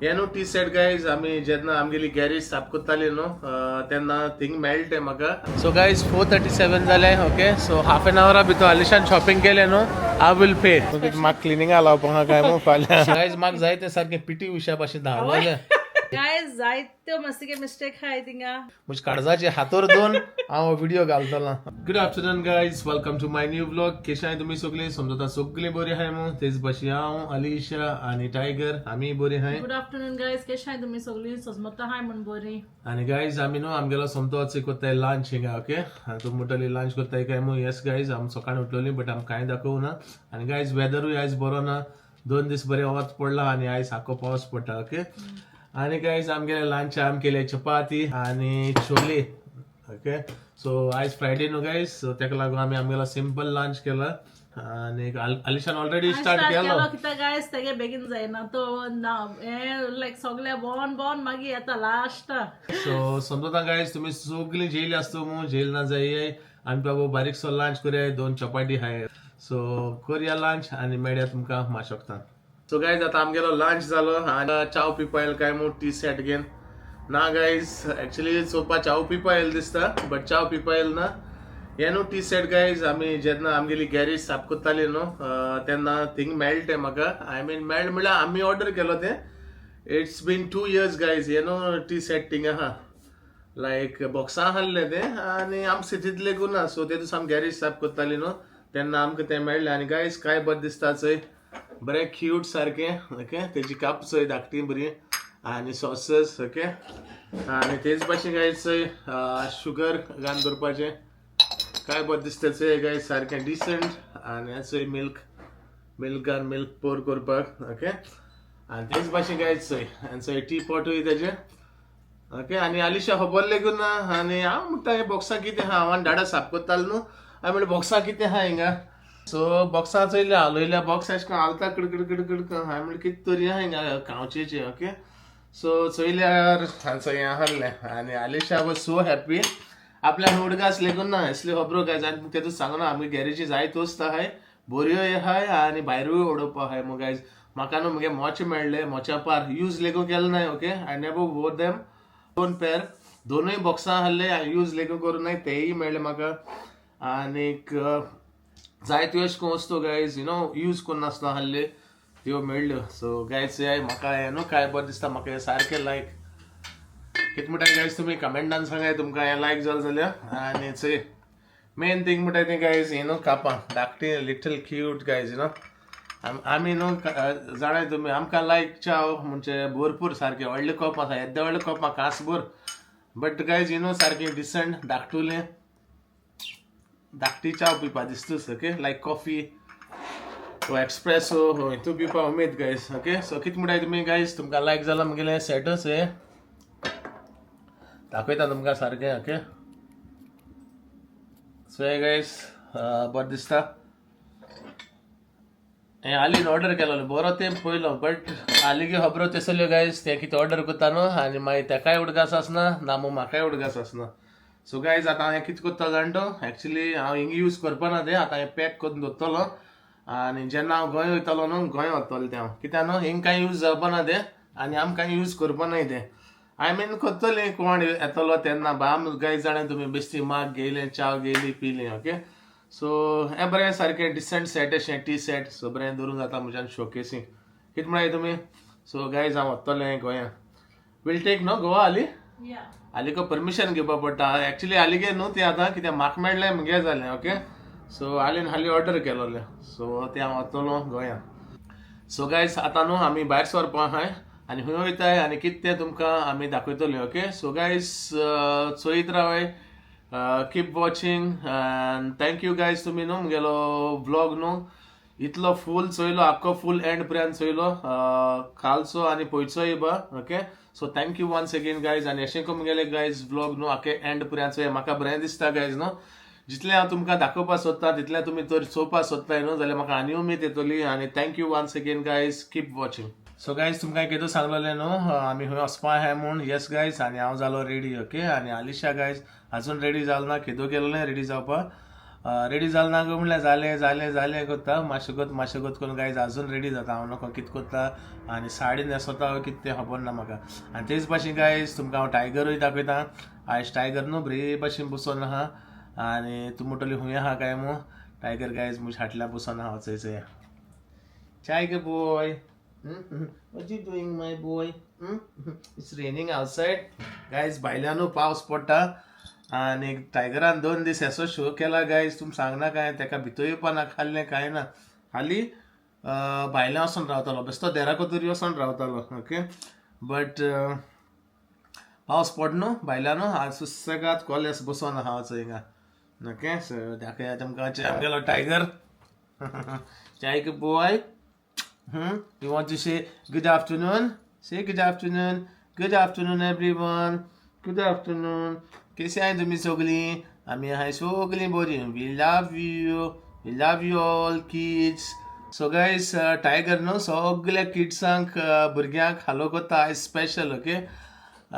हे न्हू T set guys आम्ही जेन्ना आमगेली गॅरेज साफ करताली न्हू तेन्ना थिंग मेळटे म्हाका. सो गायज 4:37 जाले. ओके, सो हाफ एन आवरा भितर हालींच्यान शॉपिंग केलें न्हू. I will pay. म्हाका क्लिनिंगा लावपाक आहा काय मग फाल्यां. गायज म्हाका जाय ते सारखे पीटी उशा भाशेन धांवलेले. गायज जायत्यो मस्तीके मिस्टेक आहाय थिंगा. म्हणजे काळजाचे हातोर दोन हांव व्हिडिओ घालतलो. Good afternoon guys, welcome to my new vlog. कशे आहाय तुमी सगळे? समजता सगळे बरे आहाय मग. तेच भाशेन हांव, अलिशा आणि टायगर आम्ही बरे आहाय. गुड आफ्टरनून गायज, कशे आहाय तुमी सगळी? सजमत आहाय म्हण बरी. आणि गायज आम्ही न्हू आमगेलो समतोच कोत्ताय लंच हिंगा. ओके, तूं म्हणटली लंच कोत्ताय काय मग. येस गायज, आमी सकाळी उठलोली बट आमकां कांय दाखोवं ना. आणि गायज वेदरूय आयज बरो ना. 2 दीस बरे वत पडला आणि आयज साको पावस पडटा. ओके, आणि गायज आमगेले लंच आम केले चपाती आणि छोले. ओके, सो आयज फ्रायडे न्हू गायज, सो तेका लागून आमी आमगेलो सिंपल लंच केला. आणि अलिशान ऑलरेडी स्टार्ट केलो. कित्याक गायज तेगे बेगीन जायना तो हे लायक सगळे बोन बोन मागीर येता लास्ट. सो समजता गायज तुम्ही सगळी जेल असतो मग जेल ना जाय. आमी बाबा बारीकसो लंच करूया. 2 चपाती हाय. सो करूया लंच आणि मेळया तुमकां माशोकतान. सो गायज आता आमगेलो लंच जालो आणि चाव पिवपा येल काय मग टी सेट घेन ना गायज. ऍक्च्युली चोवपा चाव पिवपा येल दिसता बट चाव पिवपा येल ना. हे न्हू टी सेट गायज आमी जेन्ना आमगेली गॅरेज साफ करताली न्हू तेन्ना थिंग मेळटे म्हाका. आय मीन मेळ्ळे म्हळ्यार आमी ऑर्डर केलो ते. It's been 2 years guys. हे न्हू टी सेट थिंग आहा लायक बॉक्सां आहले ते आणि आमचे तितले गुना. सो ते दिसा आमी गॅरेज साफ करताली न्हू तेन्ना आमकां ते मेळ्ळे. आणि गायज काय बरें दिसता चोय, बरें क्यूट सारखे. ओके, तेजी काप चोय धाकटी बरी आणि सॉसेस. ओके, आणि तेच भाशेन गायज चोय शुगर घालून करपाचे काय बरें दिसता चोय गायज सारकें डिसंट. आणि चोय मिल्क पोर करपाक. ओके, आणि तेच भाशेन गायज चोय आनी चोय टी पॉटूय तेजे. ओके, आणि अलिशा खबर लेगून ना. आणि हांव म्हणटा हे बॉक्सां कितें आहा. हांव डाडा साफ करतालो न्हू. हांवें म्हणलें बॉक्सां कितें आहा हिंगा. सो बॉक्सां चोयले हालयल्या बॉक्स अशें करून हालता कडकड. हांवें म्हणलें कितें तरी आहा हिंगा कावचेचें. ओके, सो चोयल्यार हांचो हें आहलें. आणि अलिशा वॉज सो हॅप्पी. आपल्यान उडगास लेगून ना असले खबरो काय आनी तेतून सांगना आमी गॅरेजी जाय तोस्त आहाय बऱ्योय आहाय आणि भायरूय उडोवपा आहाय. मग गायज म्हाका न्हू मुगे मोचे मेळ्ळे. मोच्या पार यूज लेगो केलो नाय. ओके, आय नेवर वोर देम. 2 पेर दोनूय बॉक्सां आहले यूज लेगो करूं नाय तेय मेळ्ळे म्हाका. आनीक जायत्यो अशें करून वस्तू गायज यूज करून नासलो आहले त्यो मेळ्ळ्यो. सो गायज म्हाका हें न्हू काय बरें दिसता. म्हाका हें सारकें लायक. कितें म्हणटाय गायज तुमी कमेंटान सांगाय तुमकां हें लायक जालें जाल्यार. आनी चोय मेन थिंग म्हणटाय तें गायज कापां धाकटी लिटल क्यूट गायज आमी जाणाय तुमी आमकां लायक चाव म्हणजे भरपूर सारकें व्हडले कप आसा. येद्या व्हडले कपां कासभर बट गायज सारकें डिसंट धाकटुलें धाकटी चाव पिवपा दिसतूच. ओके, लायक कॉफी व एक्सप्रेसो हितू पिवपा उमेद गायज. ओके, सो कितें म्हणटाय तुमी गायज तुमकां लायक जालां म्हगेलें सेटच हे दाखयता तुमकां सारकें. ओके, सो हे गायज बरें दिसता. हें हालीं ऑर्डर केलोलें बरो तेंप पयलो बट हालीं खबरो तेसल्यो गायज ते कितें ऑर्डर करता न्हू आनी मागीर तेकाय उडगास आसना ना मग म्हाकाय उडगास आसना. सो गायज आतां हांव कितें करता जाणटो एक्चुली हांव हिंग यूज करपा ना तें आतां हें पॅक करून दवरतलो. आनी जेन्ना हांव गोंय वयतलो न्हू गोंय व्हरतलो तें हांव कित्याक न्हू हिंग कांय यूज जावपा ना तें आनी आमकां यूज करपा नाय तें. आय मीन करतलें कोण येतलो तेन्ना बाम गायज जाणाय तुमी बेश्टी माग घेयलें चाव घेयली पिली. ओके, सो हें बरें सारकें डिसंट सेट अशें टी सेट. सो बरें दवरूंक जाता म्हज्यान शोकेसींग. कितें म्हणाय तुमी? सो गायज हांव वतलें गोंया. वील टेक नो गोवा हाली हालीं परमिशन घेवपा पडटा. एक्चुली हालीं न्हू तें आतां कितें म्हाका मेळ्ळें मुगे जालें. ओके, सो हालीं ऑर्डर केलोलें. सो तें हांव वतलो गोंया. सो गायज आतां न्हू आमी भायर सरपा आहाय आनी खंय वयताय आनी कितें तें तुमकां आमी दाखयतले. ओके, सो गायज चोयत रावय. Keep watching and thank you guys तुमी न्हू मुगेलो व्लॉग न्हू इतलो फूल चोयलो आख्खो फूल एंड पर्यंत चोयलो खालचो आनी पयचोय बा. Okay, so thank you once again guys. आनी अशें करून मुगेले गायज व्लॉग न्हू आख्खे एंड पर्यंत चोय म्हाका बरें दिसता गायज न्हू. जितलें हांव तुमकां दाखोवपा सोदता तितलें तुमी तर चोवपा सोदताय न्हू जाल्यार म्हाका आनी उमेद येतली. आनी thank you once again guys. Keep watching. So guys तुमकां कितें सांगलोलें न्हू आमी खंय वचपा आहाय म्हूण. येस गायज, आनी हांव जालो रेडी. ओके, आनी अलिशा गायज अजून रेडी जालो ना केदो गेलोलें रेडी जावपा. रेडी जाल ना गो म्हणल्यार जालें कोत्ता मातशें कोत करून गायज अजून रेडी जाता हांव नको कितें कोत्ता आनी साडी न्हेसोता कितें तें खबर ना म्हाका आनी तेच भाशेन गायज तुमकां हांव टायगरूय दाखयता आयज टायगर न्हू बरे भाशेन बसून आहा आनी तूं म्हणटली खूंय आहा काय मू टायगर गायज म्हज्या फाटल्यान बसून आहा चंय tiger boy what you doing my boy it's raining outside guys भायल्यानू पावस पडटा आनी टायगरान 2 दीस असो शो केला गायज तुम सांगना काय तेका भितर येवपाना खाल्लें काय ना खाली भायल्या वचून रावतालो बेश्टो देराको तरी वचून रावतालो ओके बट पावस पड न्हू भायल्यानू आज सुसेगाद कॉलेज बसून आहा हांव हिंगा ओके सो दाखया तुमकां आमगेलो tiger tiger boy you want to say good afternoon? Say good afternoon. Good afternoon, everyone. Good afternoon. कसे आहे तुम्ही सगळी आम्ही आहे सगळी बरी we love you all kids so guys tiger न्हू सगळ्या किड्सांक भुरग्यांक हालो करता आयज स्पेशल ओके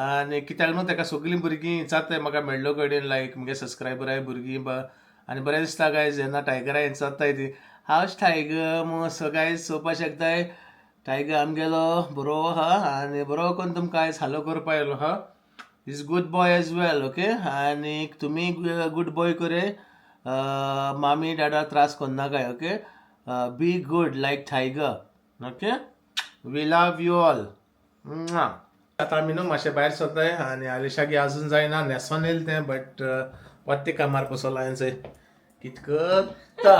आनी कित्याक न्हू तेका सगळीं भुरगीं जाताय म्हाका मेळ्ळो कडेन लायक म्हगे सबस्क्रायबर आहाय भुरगीं आनी बरें दिसता गायज जेन्ना टायगरा हें जाताय ती हावच टायगर मग सगळ्या चोवपा शकताय टायगर आमगेलो बरो आहा आनी बरो करून तुमकां आयज हालो करपा येयलो हा is good boy as well okay आनी तुमी गुड बॉय करे मामी डाडा त्रास करनाकाय okay be good like tiger okay we love you all आतां आमी न्हू मातशें भायर सरताय आनी आलिशागी अजून जायना न्हेसोन येयलें तें बट वत्ती कामार बसलो हांवें चंय कितें करता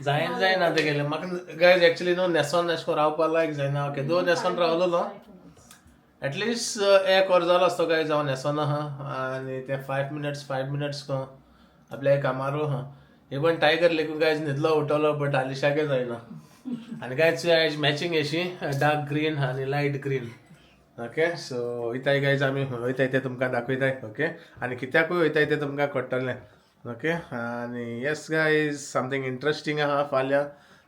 जायना तेगेलें म्हाका गायज एक्चुली न्हू न्हेसोन एशें कोन्न रावपा लायक जायना ओके दो न्हेसोन रावलोलो एटलिस्ट 1 वर जालो आसतो गायज हांव न्हेसोन आहा आनी ते 5 मिनट्स को आपल्या कामार आहा इवन टायगर लेकून गायज न्हिदलो उठलो बट आलिशागे जायना आनी गायज आयज मॅचिंग अशी डार्क ग्रीन आनी लायट ग्रीन ओके सो वयताय गायज आमी वयताय ते तुमकां दाखयताय ओके आनी कित्याकूय वयताय ते तुमकां कळटलें ओके आनी येस गायज समथींग इंट्रस्टींग आहा फाल्यां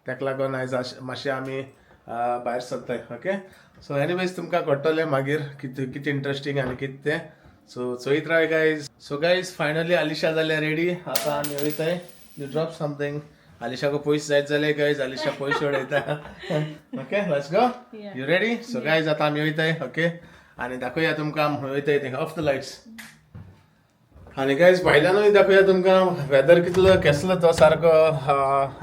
तेका लागून आयज मातशें आमी भायर सरताय ओके सो एनीवेज तुमकां कळटलें मागीर कितें इंट्रस्टींग आनी कितें तें सो चोयत राव guys so guys finally Alisha जाल्यार रेडी आतां आमी वयताय यू ड्रॉप समथींग आलिशाको पयस जायत जालें गायज आलिशा पयस उडयता okay let's go you ready so guys आतां आमी वयताय ओके आनी दाखोवया तुमकां वयताय थिंग ऑफ द लायट्स आनी गायज भायल्यानूय दाखोवया तुमकां वेदर कितलो केसलो तो सारको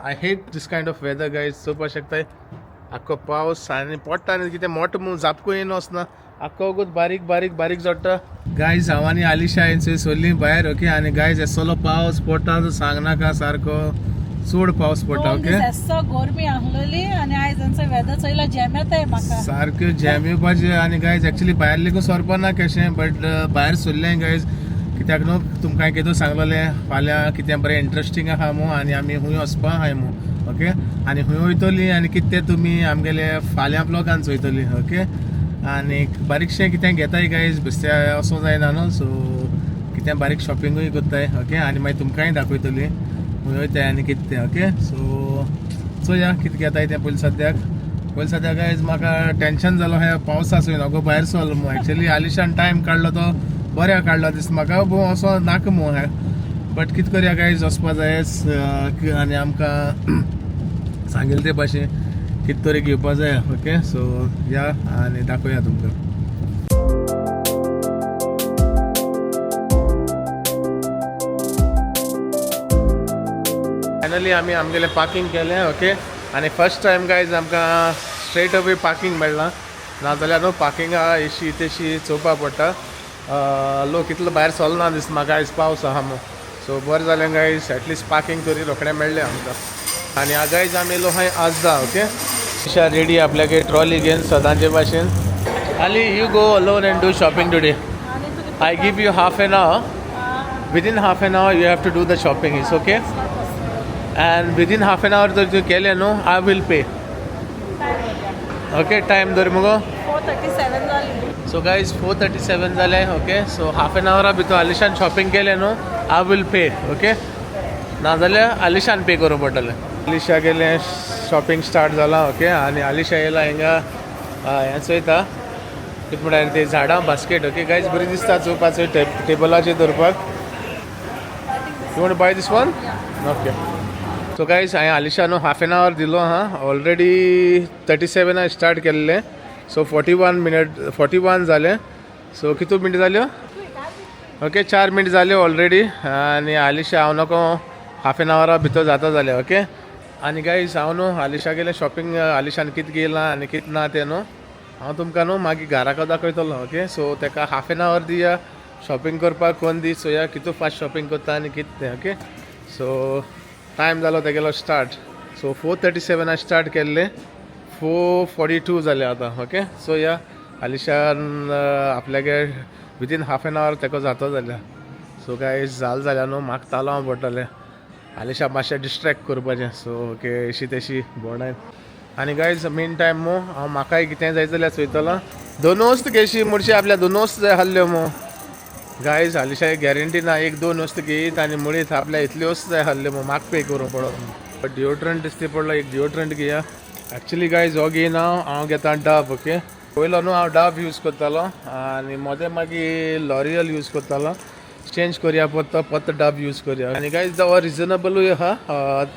I hate this kind of weather guys चोवपा शकताय आख्खो पावस आनी पडटा आनी कितें मोठो म्हूण जापको येयन वचना आख्खो वगत बारीक जोडटा गायज हांव आनी आलिशा हांचे सोल्लीं भायर ओके आनी गायज एसलो पावस पडटा तो सांगनाका सारको चड पावस पडटा ओके गरमी आहलोली आनी आयज हांचो वेदर चोयलो जॅम येताय म्हाका सारक्यो जॅम येवपाचें आनी गायज एक्चुली भायर लेगून सरपाना कशें बट भायर सरलें गायज कित्याक न्हू तुमकां कितें सांगलोलें फाल्यां कितें बरें इंट्रस्टींग आहा मू आनी आमी खूंय वचपा आहाय मू ओके आनी खूंय वयतलीं आनी कितें तुमी आमगेले फाल्यां ब्लॉगान चोयतलीं ओके आनी बारीकशें कितें घेताय गायज बेश्टे वचूं जायना न्हू सो कितें बारीक शॉपिंगूय करताय ओके आनी मागीर तुमकांय दाखयतलीं खूंय वयताय आनी कितें तें ओके सो चोया कितें घेताय तें पयलीं सद्याक गायज म्हाका टेंशन जालो हे पावसाचो नको भायर सरलो मू एक्चुली आलिशान टायम काडलो तो बऱ्या काडलो दिसता म्हाका असो नाका मू बट कितें करया गायज वचपा जाय आनी आमकां सांगिल्ले ते भाशेन कितें तरी घेवपा जाय ओके सो या आनी दाखोवया तुमकां फायनली आमी आमगेलें पार्किंग केलें ओके आनी फर्स्ट टायम गायज आमकां स्ट्रेट अवे पार्किंग मेळ्ळां नाजाल्यार न्हू पार्किंगा अशी तेशी चोवपा पडटा लोक इतलो भायर सरलो ना दिसता म्हाका आयज पावस आहा मू सो बरें जालें गायज एटलिस्ट पार्किंग तरी रोखडें मेळ्ळें आमकां आनी गायज आमी येयलो हाय आजदा ओके आलिशा रेडी आपल्यागे ट्रॉली घेवन सदांचे भाशेन Ali you go alone and do shopping today I give you half an hour within half an hour you have to do the shopping is okay and within half an hour जर तूं केलें न्हू I will pay okay time धर मुगो 4:37 जाली so guys 4:37 जाले okay so half an आवरा भितर आलिशान शॉपिंग केलें न्हू आय वील पे ओके नाजाल्यार आलिशान पे करूं पडटलें आलिशा गेलें शॉपिंग स्टार्ट जालां ओके आनी आलिशा येयला हिंगा हें चोयता कितें म्हणल्यार ते झाडां बास्केट ओके गायज बरी दिसता चोवपाचो टेबलाचेर दवरपाक You want to buy this one? Okay. So guys, हांवें आलिशानो हाफ एन आवर दिलो हां. ऑलरेडी 37 स्टार्ट केल्ले. सो 41 जाले. सो कितू मिनट जाल्यो? ओके 4 मिनट जाले ऑलरेडी. आनी आलिशा हांव नको हाफ एन आवरा भितर जाता जाले. ओके. आनी गायज हांव न्हू आलिशा गेले शॉपिंग. आलिशान कितें गेलां आनी कितें ना तें न्हू हांव तुमकां न्हू मागीर घराको दाखयतलो. ओके. सो तेका हाफ एन आवर दिया शॉपिंग करपाक कोण दी. सो या कितू फास्ट शॉपिंग करता आनी कितें तें. ओके. सो टायम जालो तेगेलो स्टार्ट. सो 4:37 स्टार्ट केल्ले. 4:42 जाले आतां. ओके. सो या आलिशान आपल्यागे विदीन हाफ एन आवर तेका जातो जाल्या. सो गायज जाल जाल्या न्हू म्हाका तालोव पडटलें आलिशा मातशें डिस्ट्रॅक्ट करपाचें. सो ओके अशी तशी बोर्डायन. आनी गायज मेन टायम मो हांव म्हाकाय कितें जाय जाल्यार चोयतलो. दोन वस्त घेयशी मुडशी आपल्या दोन वस्त जाय आहल्यो मो. गायज आलिशा गॅरंटी ना 1-2 वस्त घेयत आनी मुडीत आपल्या इतली वस्त जाय आहल्यो मो म्हाका पे करूं पडो. डिओड्रंट दिसती पडलो एक डिओड्रंट घेया. एक्चुली गायज हो घेयना हांव घेता डब. ओके. पयलो न्हू हांव डब यूज करतालो आनी मोदें मागीर लॉरियल यूज करतालो. चेंज करया परत डब यूज करया. आनी गायज हो रिजनेबलूय आहा.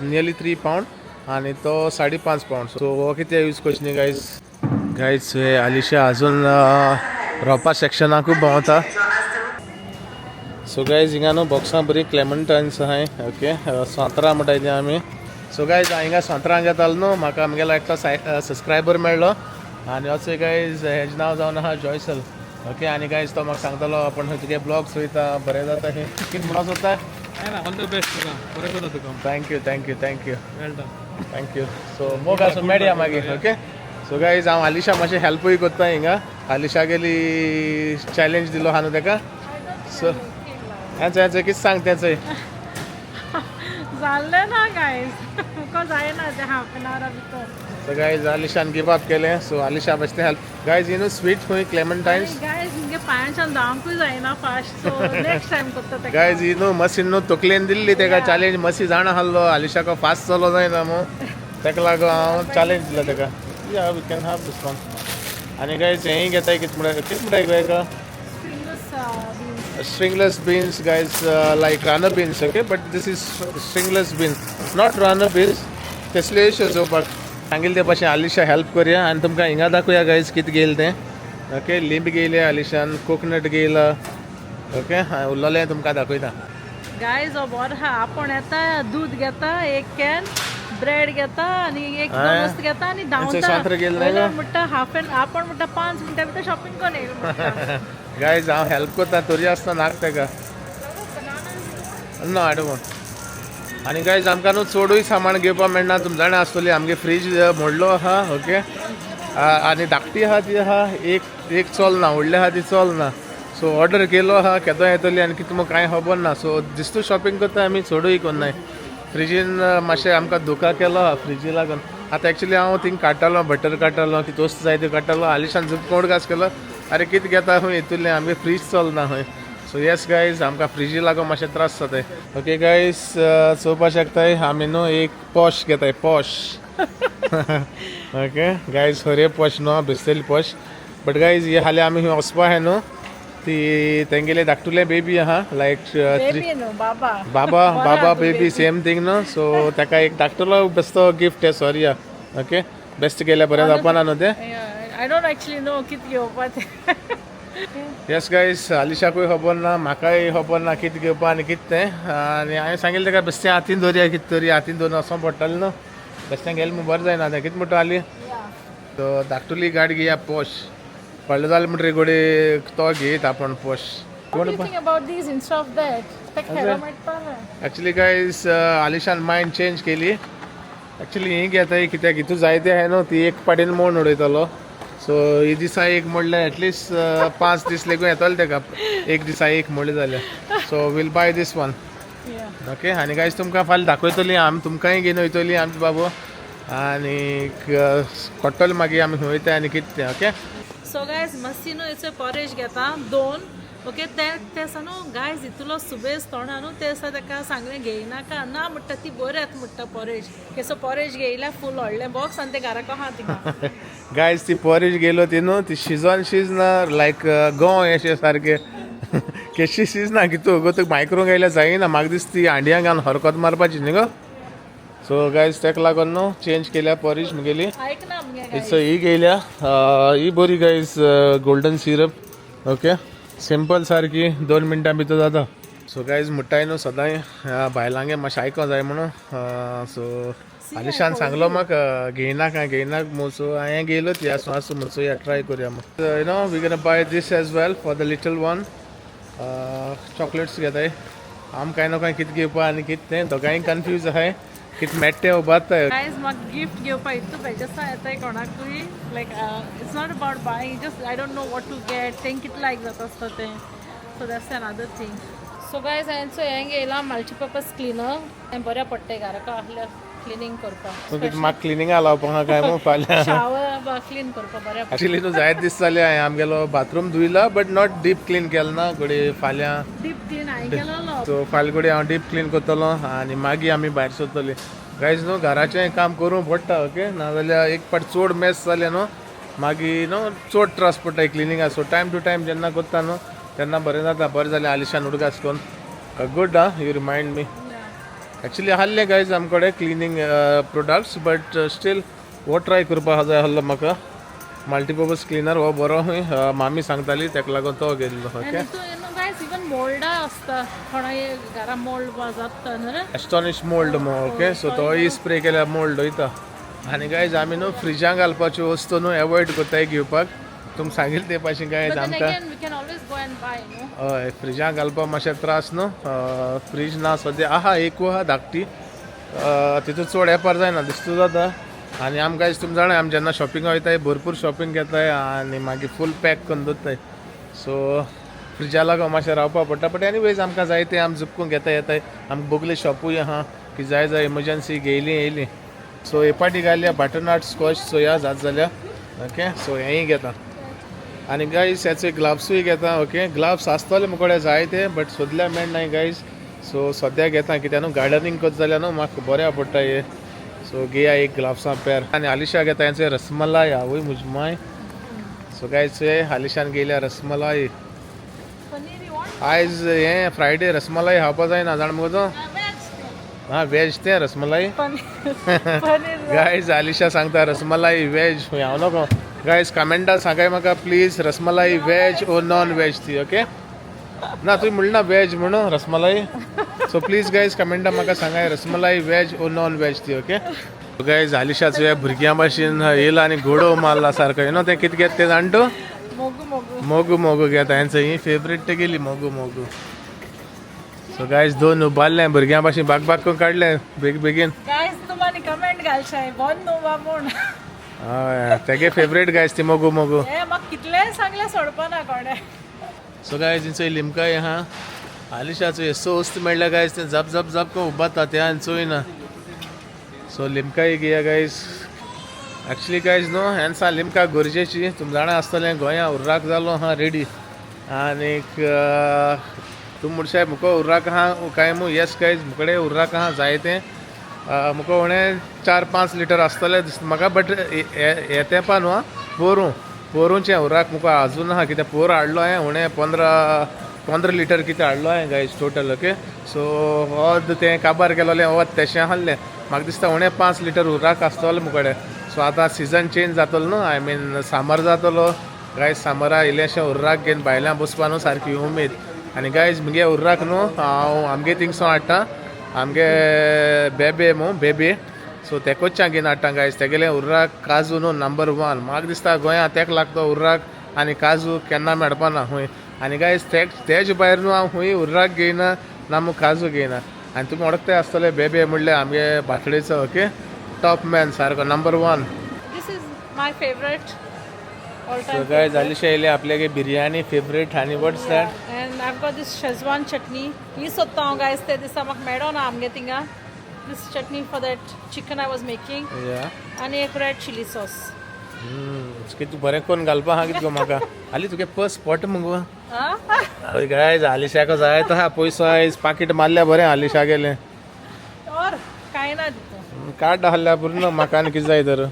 नियरली 3 पावंड आनी तो 5.5 पावंड. सो हो कितें यूज करची न्ही गायज. गायज आलिशा अजून रोपा सेक्शनाकूय भोंवता. सो गायज हिंगा न्हू बॉक्सां बरी क्लेमंटायन्स आहाय. ओके. सोंत्रां म्हणटाय तीं आमी. सो गायज हांव हिंगा सोंत्रां घेतालो न्हू म्हाका आमगेलो एकटो सबस्क्रायबर मेळ्ळो आनी असो गायज हेजें नांव जावन आहा जॉयसल. ओके. आनी गायज तो म्हाका सांगतालो आपण तुगे ब्लॉग्स वयता बरें जाता हे कितें म्हणून सोदता. ऑल द बेस्ट तुका बरें करूं तुका. थँक्यू. वेल डन. थँक्यू. सो मोग आसूं मेळया मागीर. ओके. सो गायज हांव आलिशा मातशें हेल्पूय करता हिंगा. आलिशा गेली चॅलेंज दिलो आहा न्हू तेका. सो हेंच कितें सांग तेंचय. जाल्लें ना गायज. तुका जायना तें हाफ एन आवरा भितर. सो गायज आलिशान गिव अप केलें. सो आलिशा बेश्टें help. Guys you know sweet खंय क्लेमंटायन्स. गायज हिंगे पांयाच्यान धांवकूय जायना फास्ट. सो नेक्स्ट टायम करता तेका. गायज यू नो मशीन न्हू तकलेन दिल्ली तेका चॅलेंज. मसी जाण आहलो आलिशाको फास्ट चलो जायना मो तेका लागून हांव चॅलेंज दिलो तेका. Yeah we can have this one. आनी गायज हेंय घेताय कितें म्हणटाय गो हेका stringless beans guys, like runner beans. Okay, but this is stringless beans, not runner beans. कसले सोपाक सांगिल्ले ते भाशेन आलिशा हेल्प करया आनी तुमकां हिंगा दाखोवया गायज कितें घेयलें तें. ओके. लिंब घेयले आलिशान. कोकोनट घेयला. ओके. उरलेलें तुमकां दाखयता. गायज हो बरो आहा. आपण येता दूध घेता 1 कॅन ब्रेड घेता आनी 1-2 वस्त घेता आनी धांवता. सांत्र गेले ना म्हणटा हाफ एन आपण म्हणटा 5 मिनटां भितर शॉपिंग करून येयला. गायज हांव हेल्प करता तरी आसता नाक तेका. No I don't want. आनी गायज आमकां न्हू चडूय सामान घेवपाक मेळना. तुमी जाणा आसतली आमगे फ्रीज मोडलो आहा. ओके. आनी धाकटी आहा ती आहा एक चलना. व्हडली आहा ती चलना. सो ऑर्डर केलो आहा केदो येतली आनी कितें कांय खबर ना. सो दिसतो शॉपिंग करता आमी चडूय कोन्नाय. फ्रिजीन मातशें आमकां धोका केलो आहा फ्रिजी लागून. आतां एक्चुली हांव थिंग काडटालो बटर काडटालो कितें वस्त जाय त्यो काडटालो. आलिशान झूप कोड घास केलो. अरे कितें घेता खंय येतुलें आमगे फ्रीज चलना खंय. सो येस गायज आमकां फ्रिजी लागून मातशें त्रास जाताय. ओके गायज चोवपाक शकताय आमी न्हू एक पॉश घेताय पॉश. ओके गायज खरे पॉश न्हू बेश्टेली पॉश. बट गायज हे हालीं आमी खंय वचपा आहाय न्हू ती तेंगेले धाकटुलें बेबी आहा लायक बाबा बेबी सेम थिंग न्हू. सो तेका एक धाकटुलो बेश्टो गिफ्ट आहे सॉरी. ओके. बेस्ट गेल्या बरें जावपाना न्हू तें. I don't actually know कितें घेवपाक तें. येस गायज आलिशाकूय खबर ना म्हाकाय खबर ना कितें घेवपा आनी कितें तें. आनी हांवें सांगिल्लें तेका बेश्टें हातीन दवरया कितें तरी हातीन दवरून वचों पडटलें न्हू. बेश्टें गेलें म्हूण बरें जायना तें कितें म्हणटा हालीं. तो धाकटुली गाडी घेया पॉश. पडलें जालें म्हणटरी गोडे तो घेयत आपण posh. What do you think about these instead of that? तेका हेल्मेट पाहा. एक्चुली गायज आलिशान मायंड चेंज केली. एक्चुली ही घेताय कित्याक हितू जायते आहाय न्हू ती एक पाटेन मोड उडयतलो. सो ही दिसा एक म्हणल्यार एटलिस्ट 5 दीस लेगून येतले तेका. एक दिसा एक म्हणलें जाल्यार. सो वील बाय दीस वन. ओके. आनी गायज तुमकां फाल्यां दाखयतली आमी तुमकांय घेवन वयतली आमचे बाबू आनी कोट्टले मागीर आमी खंय वयता आनी कितें तें. ओके. सो गायज मस्ती न्हू हेचो पॉरेज घेता 2. ओके. ते न्हू गायज इतलो सुबेज तोणा न्हू ते दिसा तेका सांगलें घेयनाका ना म्हणटा ती बरें येता म्हणटा पॉरेज. केसो पॉरेज घेयल्या फूल व्हडलें बॉक्स आनी ते घराको आहा थिंगा. गायज ती पॉरेज गेलो ती न्हू ती शिजोन शिजना लायक गंव अशें सारकें केशी सीज ना कितू गो तू मायक्रो घायला जायना म्हाका दिसती आंडियांक घालून हरकत मारपाची न्ही गो. सो गायज तेका लागून न्हू चेंज केल्या पॉरिश मुगेली. ऐक ना मगे इट्स ही गेल्या ही बरी guys golden syrup okay simple सारकी 2 मिनटां भितर जाता. सो गायज मुट्टाय न्हू सदांय बायलांगे मातशें आयको जाय म्हणून सो आलिशान सांगलो म्हाका घेयनाक म्हणून सो हांवें गेलो ती आसूं म्हणून सो या ट्राय करुया मग you know we gonna buy this as well for the little one. Chocolates घेताय आम कांय ना कांय कितें घेवपा आनी कितें तें दोगांय कन्फ्यूज आहाय कितें मेट्टे उबाताय. गायज म्हाका गिफ्ट घेवपा इतू बेजासा येताय कोणाकूय like it's not about buying just I don't know what to get तें कितें लायक जाता आसता तें so that's another thing. So guys हांवें हें घेयलां मल्टीपर्पज क्लिनर हें बऱ्या पडटा घराका आहल्यार क्लिनींग करपाक. सो कितें म्हाका क्लिनिंगा लावपाक आहा काय मग फाल्यां शावर क्लीन करपाक बऱ्या पडटा. एक्चुअली न्हू जायत दीस जाले हांवें आमगेलो बाथरूम धुयला बट नॉट डीप क्लीन केलो ना घोडे फाल्यां. डीप क्लीन हांवें केलो सो फाल्यां घोडे हांव डीप क्लीन करतलो आनी मागीर आमी भायर सरतली. गायज न्हू घराचें काम करूं पडटा ओके नाजाल्यार एक पाट चड मेस जालें न्हू मागीर न्हू चड त्रास पडटा क्लिनिंगा. सो टायम टू टायम जेन्ना करता न्हू तेन्ना बरें जाता. बरें जालें आलिशान उडगास कोन good you remind me. Actually आहले गायज आमचे कडेन क्लिनींग प्रोडक्ट्स बट स्टील हो ट्राय करपाक जाय आहलो म्हाका मल्टीपर्पज क्लिनर हो बरो मामी सांगताली तेका लागून तो गेल्लो. ओके गायज इवन मोल्डा आसता कोणा घरा मोल्ड जाता न्हू एस्टॉनिश मोल्ड ओके सो तोय स्प्रे केल्यार मोल्ड वयता. आनी गायज आमी न्हू फ्रिजान घालपाच्यो वस्तू न्हू एवॉयड करताय घेवपाक. तुमकां सांगिल्लें ते भाशेन गायज आमकां हय फ्रिजान घालपाक मातशें त्रास न्हू. फ्रीज ना सद्या आहा एक आहा धाकटी तितून चड येपार जायना दिसता जाता. आनी आम गायज तुमी जाणाय आमी जेन्ना शॉपिंगा वयताय भरपूर शॉपिंग घेताय आनी मागीर फूल पॅक करून दवरताय. सो फ्रिजा लागून मातशें रावपा पडटा बट एनीवेज आमकां जाय तें आमी जुपकून घेता येताय. आमकां बोगले शॉपूय आहा की जाय जाय इमर्जन्सी घेयली येयली. सो हे पाटी घाल्या बटरनट स्कॉच सोया जात जाल्या ओके सो हेंय घेता. आनी गायज ह्याचे ग्लव्सूय घेता ओके ग्लव्स आसतले मुकोडे जाय ते बट सोदल्या मेळनाय गायज. सो सद्या घेता कित्याक न्हू गार्डनिंग करता जाल्यार न्हू म्हाका बऱ्या पडटा हे. सो घेया एक ग्लव्सां पेर. आनी आलिशा घेता हेंचे रसमलाई आवय म्हजी माय. सो गायज आलिशान गेल्या रसमलाई आयज हें फ्रायडे रसमलाई खावपा जायना जाण मुगो तो हां वेज तें रसमलाई. गायज आलिशा सांगता रसमलाई वेज हांव नको. गायज कमेंटां सांगाय म्हाका प्लीज रसमलाई वेज ओ नॉन वेज ती ओके ना तुवें म्हणना वेज म्हणून रसमलाई. सो प्लीज गायज कमेंटां म्हाका सांगाय रसमलाई वेज ओ नॉन वेज ती ओके. गायज आलिशाचो ह्या भुरग्यां भाशेन येयला आनी घोडो मारला सारको यू नो तें कितें घेता तें जाण तूं मोगू घेता हेंचो ही फेवरेट ते गेली मोगू. सो गायज 2 उबारलें भुरग्यां भाशेन बाग करून काडलें बेगीन. गायज तुम्हानी कमेंट घालशाय बंद न्हू बाबून. हय तेगे फेवरेट गायज ती मोगू हे म्हाका कितलेंय सांगलें सोडपा ना कोणे. सो गायज हिंचो लिमकाय आहा आलिशाचो एसो वस्त मेळ्ळ्या गायज तें जप करून उबारता तें आनी चोयना. सो लिमकाय घेया गायज. एक्चुअली गायज न्हू हेन्सा लिमका गरजेची तुमी जाणा आसतलें गोंया उर्राक जालो आहा रेडी आनीक तुमी म्हणशाय मुको उर्राक आहा काय मू येस गायज मुकडे उर्राक आहा जायतें मुको उणें 4-5 लिटर आसतलें दिसता म्हाका बट हे तेंपा न्हू पोरूचें उर्राक मुको आजून आहा कित्याक पोर हाडलो हांवें उणें 15 लिटर कितें हाडलो हांवें गायज टोटल ओके. सो हो तें काबार केलोलें हो तेशें आहलें म्हाका दिसता उणें 5 लिटर उर्राक आसतलो मुकोडे. सो आतां सिजन चेंज जातलो न्हू आय मीन समर जातलो गायज समरा इल्लेशें उर्राक घेवन भायल्यान बसपा न्हू सारकी उमेद. आनी गायज मुगे उर्राक न्हू हांव आमगे थिंगसो हाडटा आमगे बेबे सो तेकोच घेवन हाडटा गायज. तेगेलें उर्राक काजू न्हू नंबर 1 म्हाका दिसता गोंया तेका लागतो उर्राक आनी काजू केन्ना मेळपाना खूंय. आनी गायज तेज भायर न्हू हांव खूंय उर्राक घेयना ना मू काजू घेयना. आनी तुमी वळखताय आसतले बेबे म्हणल्यार आमगे बाटडेचो ओके टॉप मॅन सारको number 1. This is my favourite all so time. Guys Alisha येयले आपल्यागे बिरयानी फेवरेट आनी what's that and I got this Schezwan chutney ही सोदता हांव गायज ते दिसा म्हाका मेळ्ळो ना आमगे थिंगा this chutney for that chicken I was making या आनी एक रेड चिली सॉस. कितें बरें करून घालपा आहा कितें गो म्हाका हाली तुगे पस स्पॉट मुगो. और गायज आलिशाको जाय तो आहा पयसो आयज पाकीट मारल्या बरें आलिशा गेलें कांय ना दिता. कार्ड आहल्या पुरो म्हाका आनी कितें जाय तर.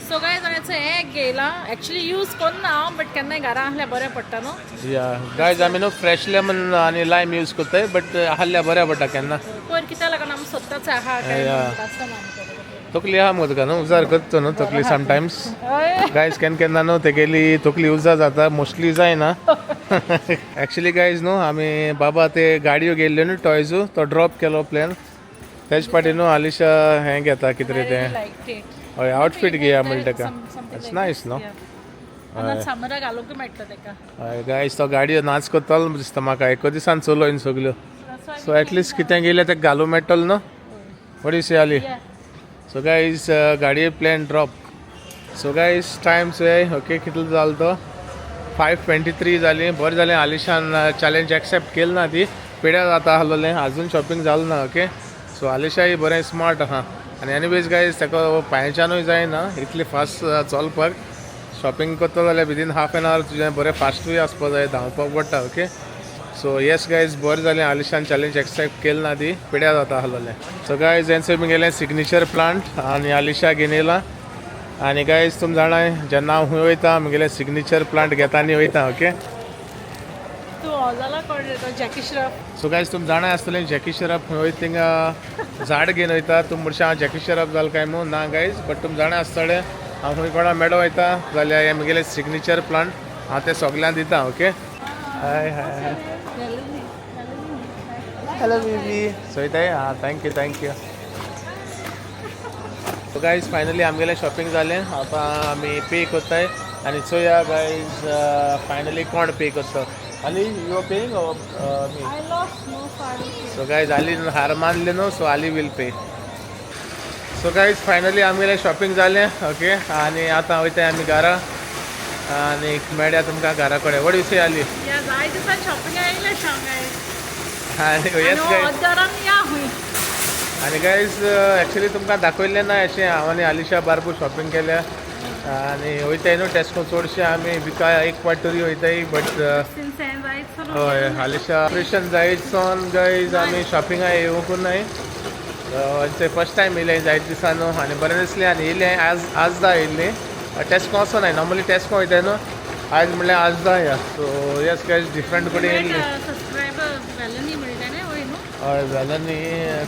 सो गायज हांवें हें येयला एक्चुअली यूज करना हांव बट केन्नाय घरा आहल्यार बरें पडटा न्हू या गायज आमी न्हू फ्रेश लेमन आनी लायम यूज करताय बट आहल्या बऱ्या पडटा केन्ना पयर कित्याक लागून आमी सोदताच आहा काय आसतना आमकां तकली आहा मुगो तुका न्हू उजार करता न्हू तकली समटायम्स हय गायज केन्ना न्हू तेगेली तकली उजार जाता मोस्टली जायना एक्चुअली गायज न्हू आमी बाबा ते गाडयो गेल्ल्यो न्हू टॉयजू तो ड्रॉप केलो प्लॅन तेज पाटी न्हू आलिशा हें घेता कितें रे तें लायक इट हय आउटफीट घेया म्हणटा तेका इट्स नायस न्हू आनी समराक घालूंक मेळटा तेका हय गायज तो गाडयो नाच करतलो दिसता म्हाका एको दिसान चलोयन सगल्यो सो एटलिस्ट कितें गेल्यार तेका घालूं मेळटलो न्हू वडी सी आली सो गायज गाडये plan drop so guys time चोय ओके कितलो जालो तो 5:23 जाली बरें जालें आलिशान चॅलेंज एक्सेप्ट केली ना ती पिड्या जाता आहलोलें आजून शॉपिंग जालें ना ओके सो आलिशाय बरें स्मार्ट आहा आनी एनीवेज गायज तेका पांयच्यानूय जायना इतली फास्ट चलपाक शॉपिंग करता जाल्यार विदीन हाफ एन आवर तुजें बरें फास्टूय आसपा जाय धांवपाक पडटा ओके सो येस गायज बरें जालें आलिशान चॅलेंज एक्सेप्ट केली ना ती पिड्या जाता आहलोलें सो गायज हेंचो बी गेलें सिग्नेचर प्लांट आनी आलिशा घेवन येयला आनी गायज तुमी जाणाय जेन्ना हांव खंय वयता आमगेले सिग्नेचर प्लांट घेता आनी वयता ओके तूं हो जाला कोण रे तो जॅकी श्रॉफ सो गायज तुमी जाणाय आसतलें जॅकी श्रॉफ खंय वयता थिंगा झाड घेवन वयता तुमी म्हणशे हांव जॅकी श्रॉफ जालो काय म्हणून ना गायज बट तुमी जाणाय आसतलें हांव खंय कोणा मेळो वयता जाल्यार हे म्हगेले सिग्नेचर प्लांट हांव ते सगल्यांक दिता ओके हाय हाय हाय हॅलो बेबी सोयताय हां थँक्यू सो गायज फायनली आमगेलें शॉपिंग जालें आतां आमी पे करताय आनी चोया गायज फायनली कोण पे करता Ali you paying me I lost no sari so guys Ali हार मानले न्हू so Ali will pay so guys finally आमगेलें शॉपिंग जालें ओके आनी आतां वयताय आमी घरा आनी मेळ्या तुमकां घरा कडेन वड विशय आली या जाय दिसान शॉपिंग आयले सांगाय आनी येस गायज अद्दारान या हुंय आनी गायज एक्चुली तुमकां दाखयल्लें ना अशें हांव आनी आलिशा बारपूर शॉपिंग केल्या आनी वयताय न्हू टेस्को चडशे आमी बिका एक पाट तरी वयताय बट सिन्सेन जायत हय आलिशा ऑपरेशन जायतसून गायज आमी शॉपिंगा येवंकूच नाय ते फर्स्ट टायम येयलें जायत दिसान न्हू आनी बरें दिसलें आनी येयलें आजदा येयल्लीं टेस्को वचो नाय नॉर्मली टेस्को वयताय न्हू आयज म्हणल्यार आजदा या सो येस गायज डिफरंट कडेन येयल्लीं सबस्क्रायबर व्हॅलनी म्हणटा न्ही वय न्हू हय वेलांनी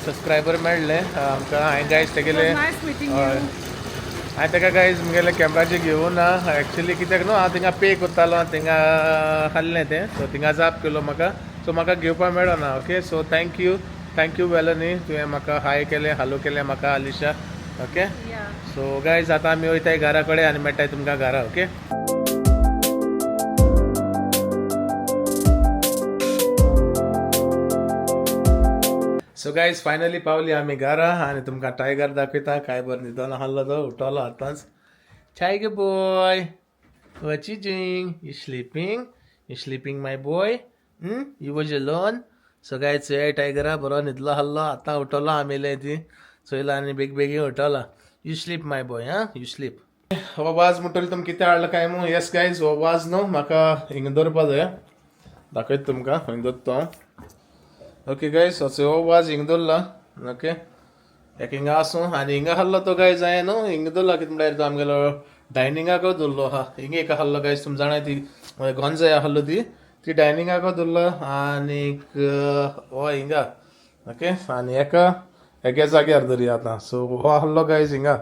सबस्क्रायबर मेळ्ळे आमकां हांवें गायज तेगेले नायस मीटिंग हय हांवें ताका गायज म्हगेले कॅमेराचेर घेवूं ना एक्चुली कित्याक न्हू हांव थिंगा पे करतालो थिंगा आहलें तें सो थिंगा जाप केलो म्हाका सो म्हाका घेवपाक मेळ्ळो ना ओके सो थँक्यू वेलनी तुवें म्हाका हाय केलें हालो केलें म्हाका आलिशा ओके या सो गायज आतां आमी वयताय घरा कडेन आनी मेळटाय तुमकां घरा ओके सो गायज फायनली पावली आमी घरा आनी तुमकां टायगर दाखयता काय बरें न्हिदोन आहलो तो उठलो आतांच tiger boy what you doing you sleeping my boy you was alone so guys चोया टायगरा बरो न्हिदलो आहलो आतां उठलो आमी ती चोयला आनी बेगीन उठला you sleep my boy you sleep हो वाज म्हणटली तुमकां कितें हाडलो काय मू येस गायज हो वाज न्हू म्हाका हिंगा दवरपा जाय दाखयता तुमकां हिंगा दवरता ओके गायज हो वाज हिंगा दवरला ओके एक हिंगा आसूं आनी हिंगा आहलो तो गायज हांवें न्हू हिंगा दवरला कितें म्हणल्यार तो आमगेलो डायनिंगाक दवरलो आहा हिंगा एक आहलो गायज तुमी जाणाय ती गोंजाय आहलो ती डायनिंगाक दवरलो आनीक हो हिंगा ओके आनी एका जाग्यार धरी आतां सो हो आहलो गायज हिंगा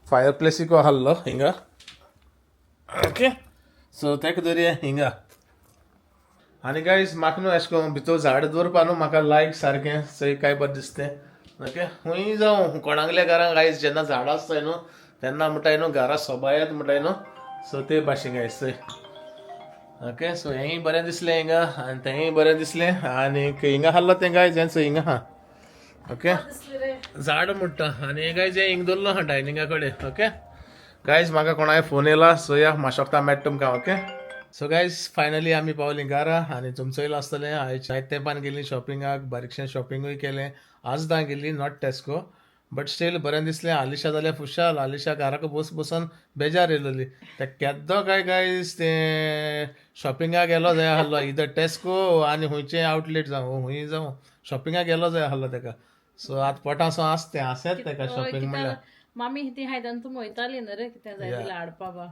फायर प्लेसीक आहलो हिंगा ओके सो तेका धरया हिंगा आनी गायज म्हाका न्हू अशें करून भितर झाड दवरपा न्हू म्हाका लायक सारकें चोय काय बरें दिसतें ओके खूंय जावं कोणागल्या घरान गायज जेन्ना झाडां आसताय न्हू तेन्ना म्हणटाय न्हू घरा सोबायत म्हणटाय न्हू सो ते भाशेन गायज चोय ओके सो हेंय बरें दिसलें हिंगा आनी तेंय बरें दिसलें आनीक हिंगा आहलो तें गायज हेंचो हिंगा आहा ओके झाड म्हणटा आनी हे गायज हें हिंगा दवरलो आहा डायनिंगा कडेन ओके गायज म्हाका कोणाय फोन येयला सो या माशोकता मेळटा तुमकां ओके सो गायज फायनली आमी पावलीं घरा आनी तुमचो येयलो आसतलें आयज जायत तेंपान गेलीं शॉपिंगाक बारीकशें शॉपिंगूय केलें आजदां गेलीं नॉट टेस्को बट स्टील बरें दिसलें आलिशा जाल्यार खुशाल आलिशा घराक बसून बेजार येयलोली ते केद्दो काय गायज तें शॉपिंगाक गेलो जाय आहलो इधर टेस्को आनी खंयचें आउटलेट जावं खूंय जावं शॉपिंगाक गेलो जाय आहलो तेका सो आतां पोटासो आसतें आसेत तेका शॉपिंग म्हणल्यार मामी ती हायदान तूं वयताली न्हू रे कितें जाय तिला हाडपा बा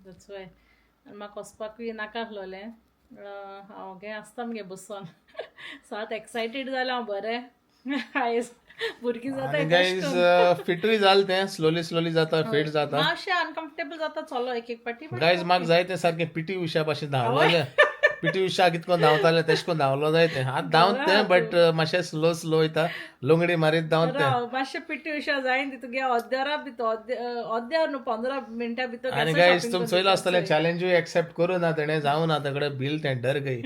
दॅट्स वाय आनी म्हाका वचपाकूय नाका आसलोलें हांव गे आसता मगे बसून सो आतां एक्सायटेड जालें हांव बरें आयज भुरगीं जाता गाईज फिटूय जाल तें स्लोली जाता फिट जाता मातशें अनकम्फर्टेबल जाता चलो एक पाटी गाईज म्हाका जाय तें सारकें पीटी उशा भाशेन धांवलोलें पीटी उशा कितको धांवतालें तेश कोन धांवलो जाय तें आतां धांवत तें बट मातशें स्लो वयता लुंगडी मारीत धांवत तें मातशें पिटी उशा जायन ती तुगे अर्द्यारा भितर अर्द्यार न्हू 15 मिनटां भितर आनी गाईज तुम चोयलो आसतलें चॅलेंजूय एक्सेप्ट करूं ना तेणें जावं ना तेकडे बिल तें डर गई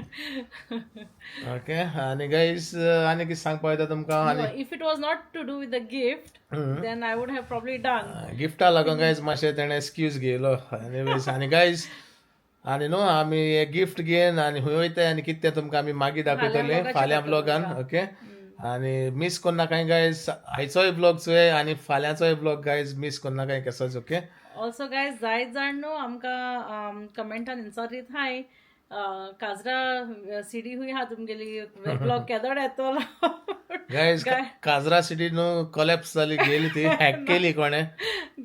ओके आनी गाईज आनी कितें सांगपा वयता तुमकां आनी if it was not to do with the gift then I would have probably done गिफ्टा लागून गायज मातशें तेणें एक्सक्यूज घेयलो एनीवेज आनी गायज आनी न्हू आमी गिफ्ट घेवन आनी खंय वयताय आनी कितें तें तुमकां आमी मागीर दाखयतले फाल्यां ब्लॉगान ओके आनी मिस कोन्ना काय गायज आयचोय ब्लॉग चोय आनी फाल्यांचोय ब्लॉग गायज मिस कोन्ना काय केसोच ओके ऑल्सो गायज जायत जाण न्हू आमकां कमेंटान विचारीत हाय काजरा सिडी हुई हा तुमगेली ब्लॉग केदोड येतलो गायज काजरा सिटी न्हू कोलॅप्स जाली गेली ती हॅक केली कोणें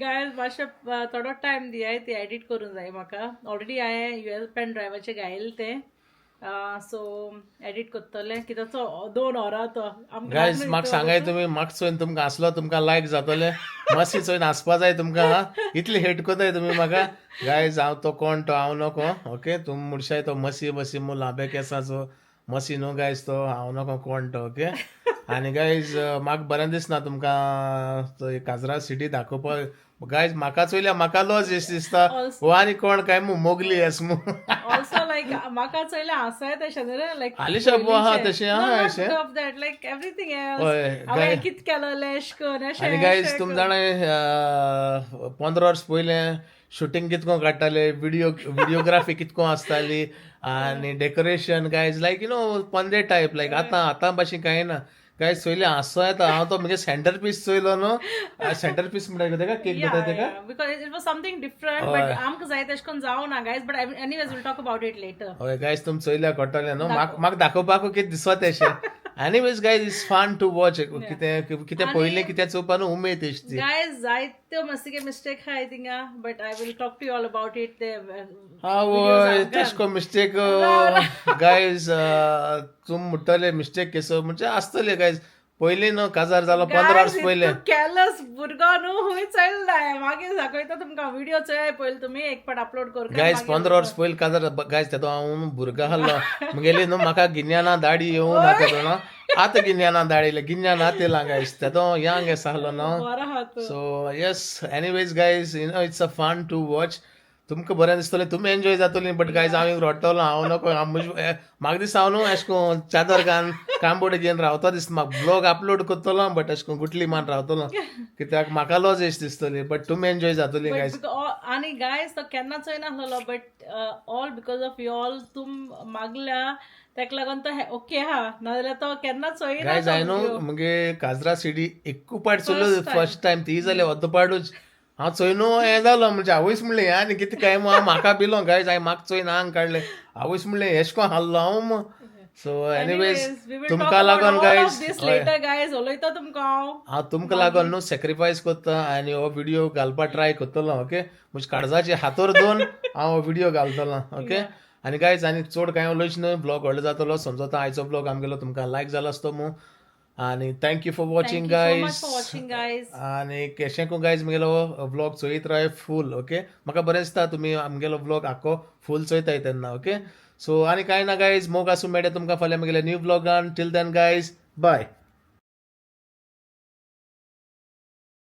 गायज मातशें थोडो टायम दियाय ती एडिट करूंक जाय म्हाका ऑलरेडी हांवें युएस पेन ड्रायव्हाचेर घायले ते सो एडिट करतले कित्याक तो 2 वरां तो गायज म्हाका सांगाय तुमी म्हाका चोयन तुमकां आसलो तुमकां लायक जातले मातशी चोयन आसपा जाय तुमकां इतली हेट कोताय तुमी म्हाका गायज हांव तो कोण तो हांव नको ओके तुमी म्हणशाय तो मसी मू लांबे केसाचो मसी न्हू गायज तो हांव नको कोण तो ओके आनी गायज म्हाका बरें दिसना तुमकां काजरा सिटी दाखोवपाक गायज म्हाका चोयल्या म्हाका लॉस दिसता हो आनी कोण काय मोगली येस मू ऑल्सो लायक म्हाका चोयल्या हांसाय तशें न्हू रे लायक आलिशा बुवा हा तशें हा अशें दॅट लायक एवरीथींग हय, एल्स हांवें कितें केलें एश कोन आनी गायज तुम जाणां 15 वर्स पयलें शुटींग कितको काडटाले व्हिडिओग्राफी कितको आसताली आनी decoration guys like you know पंदे टायप लायक आतां भाशेन कांय ना गायज चोयलें हांसो येता हांव तो म्हणजे सेंटर पीस चोयलो न्हू सेंटर पीस म्हणटा तेका केक दिता तेका because it was something different but आमकां जाय तशें करून जावं ना guys but anyways will talk about it later हय गायज तुम चोयल्या कळटलें न्हू म्हाका दाखोवपाकूय कितें दिसता तेशें anyways guys it's fun to watch कितें पयलें कितें चोवपा न्हू उमेद तेशती गायज जायत्यो मस्तीके मिस्टेक आहाय थिंगा but I will talk to you all about it ते आवय तेशको मिस्टेक गायज तुम म्हणटले मिस्टेक केसो म्हणजे आसतले गायज पयलीं न्हू काजार जालो 15 वर्स पयलें केलस भुरगो न्हू हूंय चललाय मागीर दाखयता तुमकां व्हिडिओ चोय पयलीं तुमी एक पाट अपलोड कर गायज 15 वर्स पयलीं काजार गायज तेदो हांव भुरगो आहलो मुगेली न्हू म्हाका गिन्याना दाडी येवं ना तेदो न्हू आतां गिन्याना दाडीले गिन्याना तेला गायज तेदो यंग एस आहलो न्हू so yes anyways guys you know it's a fun to watch तुमकां बरें दिसतलें तुमी एन्जॉय जातलीं बट गायज हांव रडटलो हांव नको म्हाका दिसता हांव न्हू अशें करून चादर घालन कांबोड घेवन रावता दिसता म्हाका ब्लॉग अपलोड करतलो बट अशें करून गुटली मान रावतलो कित्याक म्हाका लॉस एश दिसतली बट तुमी एन्जॉय जातलीं गायज आनी गायज तो केन्ना चोयनासलो but all because of you all तुम मागल्या तेका लागून तो ओके हा नाजाल्यार तो केन्ना चोयना गायज हांवें न्हू मुगे काजरा सिडी एकू पाट चोयलो फर्स्ट टायम ती जाल्यार अर्द पाटूच हांव चोयनू हें जालो म्हणजे हांवूच म्हणलें आनी कितें काय म्हाका भिलो गायज हांवें म्हाका चोयन आंग काडलें हांवूच म्हणलें एश कोन हाल्लो हांव सो एनीवेज तुमकां लागून गायज उलयता तुमकां हांव तुमकां लागून न्हू सॅक्रिफायस करता आनी हो व्हिडिओ घालपाक ट्राय करतलो ओके म्हणजे काळजाचे हातोर दोन हांव हो व्हिडिओ घालतलो ओके आनी गायज आनी चड कांय उलयच न्हू ब्लॉग व्हडलो जातलो समजता आयचो ब्लॉग आमगेलो तुमकां लायक जालो आसतो मू आनी थँक्यू फॉर वॉचिंग गायज आनी केशेंकू गायज मुगेलो ब्लॉग चोयत राय फूल ओके म्हाका बरें दिसता तुमी आमगेलो ब्लॉग आख्खो फूल चोयताय तेन्ना ओके सो आनी कांय ना गायज मोग आसूं मेळटा तुमकां फाल्यां मुगेल्या न्यू ब्लॉगान टील देन गायज बाय